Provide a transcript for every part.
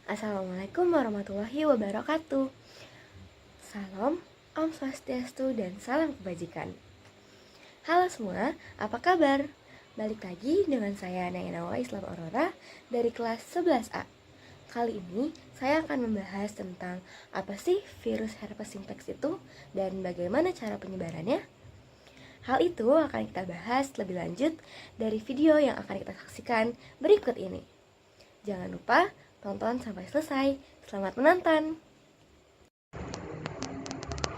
Assalamualaikum warahmatullahi wabarakatuh. Salam, Om Swastiastu, dan salam kebajikan. Halo semua, apa kabar? Balik lagi dengan saya Naya Nawa Islam Aurora dari kelas 11A. Kali ini saya akan membahas tentang apa sih virus herpes simplex itu dan bagaimana cara penyebarannya. Hal itu akan kita bahas lebih lanjut dari video yang akan kita saksikan berikut ini. Jangan lupa tonton sampai selesai. Selamat menonton.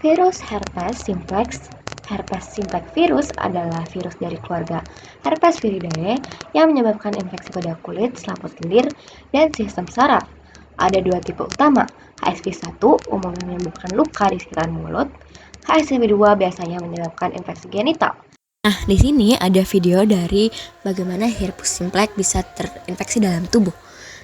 Virus herpes simplex. Herpes simplex virus adalah virus dari keluarga Herpesviridae yang menyebabkan infeksi pada kulit, selaput lendir, dan sistem saraf. Ada dua tipe utama. HSV-1 umumnya menyebabkan luka di sekitar mulut. HSV-2 biasanya menyebabkan infeksi genital. Nah, di sini ada video dari bagaimana herpes simplex bisa terinfeksi dalam tubuh.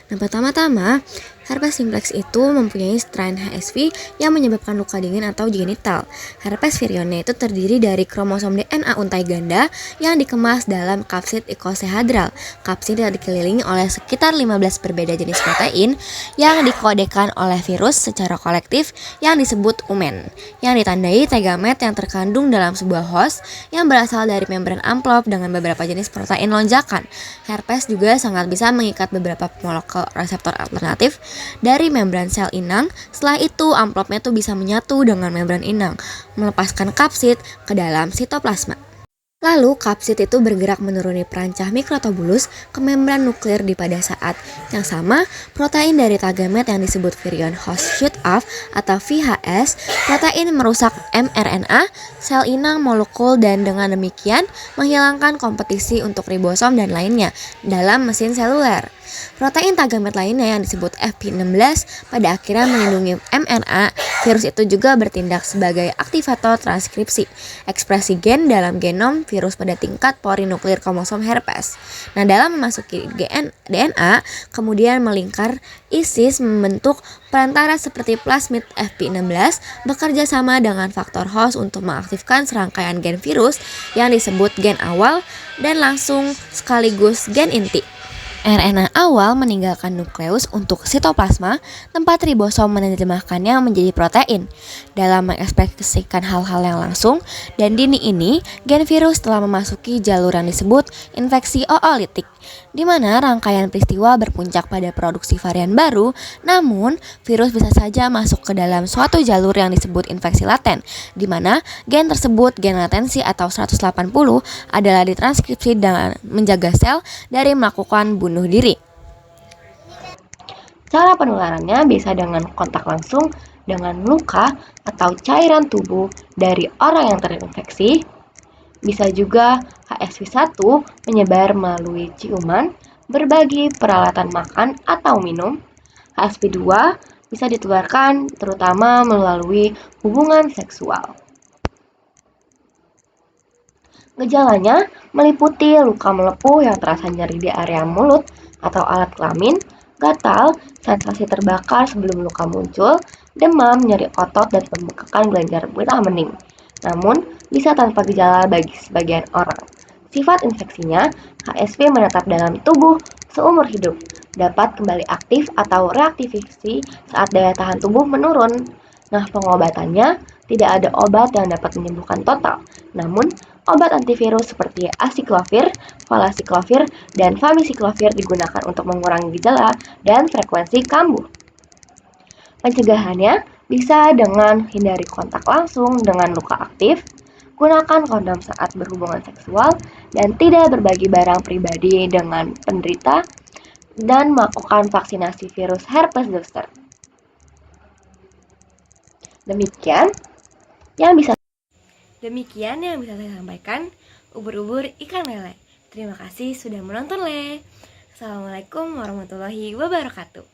Nah, pertama-tama, herpes simplex itu mempunyai strain HSV yang menyebabkan luka dingin atau genital. Herpes virione itu terdiri dari kromosom DNA untai ganda yang dikemas dalam kapsid icosahedral. Kapsid yang dikelilingi oleh sekitar 15 berbeda jenis protein yang dikodekan oleh virus secara kolektif yang disebut umen, yang ditandai tegamet yang terkandung dalam sebuah host yang berasal dari membran amplop dengan beberapa jenis protein lonjakan. Herpes juga sangat bisa mengikat beberapa molekul reseptor alternatif dari membran sel inang. Setelah itu amplopnya tuh bisa menyatu dengan membran inang, melepaskan kapsid ke dalam sitoplasma. Lalu kapsid itu bergerak menuruni perancah mikrotubulus ke membran nuklir. Di pada saat yang sama, protein dari tagamet yang disebut virion host shoot off atau VHS, protein merusak mRNA, sel inang molekul, dan dengan demikian menghilangkan kompetisi untuk ribosom dan lainnya dalam mesin seluler. Protein tagamet lainnya yang disebut FP16 pada akhirnya melindungi mRNA. Virus itu juga bertindak sebagai aktivator transkripsi ekspresi gen dalam genom virus pada tingkat polinuklear kromosom herpes. Nah, dalam memasuki DNA, kemudian melingkar ISIS membentuk perantara seperti plasmid FP16 bekerja sama dengan faktor host untuk mengaktifkan serangkaian gen virus yang disebut gen awal dan langsung sekaligus gen inti. RNA awal meninggalkan nukleus untuk sitoplasma, tempat ribosom menerjemahkannya menjadi protein. Dalam mengekspresikan hal-hal yang langsung dan dini ini, gen virus telah memasuki jalur yang disebut infeksi oolitik, di mana rangkaian peristiwa berpuncak pada produksi varian baru. Namun, virus bisa saja masuk ke dalam suatu jalur yang disebut infeksi laten, di mana gen tersebut, gen latensi atau 180, adalah ditranskripsi dan menjaga sel dari melakukan bunuh diri. Cara penularannya bisa dengan kontak langsung dengan luka atau cairan tubuh dari orang yang terinfeksi. Bisa juga HSV-1 menyebar melalui ciuman, berbagi peralatan makan atau minum. HSV-2 bisa ditularkan terutama melalui hubungan seksual. Gejalanya meliputi luka melepuh yang terasa nyeri di area mulut atau alat kelamin, gatal, sensasi terbakar sebelum luka muncul, demam, nyeri otot, dan pembengkakan kelenjar getah bening. Namun, bisa tanpa gejala bagi sebagian orang. Sifat infeksinya, HSV menetap dalam tubuh seumur hidup, dapat kembali aktif atau reaktivasi saat daya tahan tubuh menurun. Nah, pengobatannya tidak ada obat yang dapat menyembuhkan total. Namun, obat antivirus seperti acyclovir, valacyclovir, dan famiciclovir digunakan untuk mengurangi gejala dan frekuensi kambuh. Pencegahannya bisa dengan hindari kontak langsung dengan luka aktif, gunakan kondom saat berhubungan seksual, dan tidak berbagi barang pribadi dengan penderita, dan melakukan vaksinasi virus herpes zoster. Demikian yang bisa saya sampaikan. Ubur-ubur ikan lele. Terima kasih sudah menonton le. Assalamualaikum warahmatullahi wabarakatuh.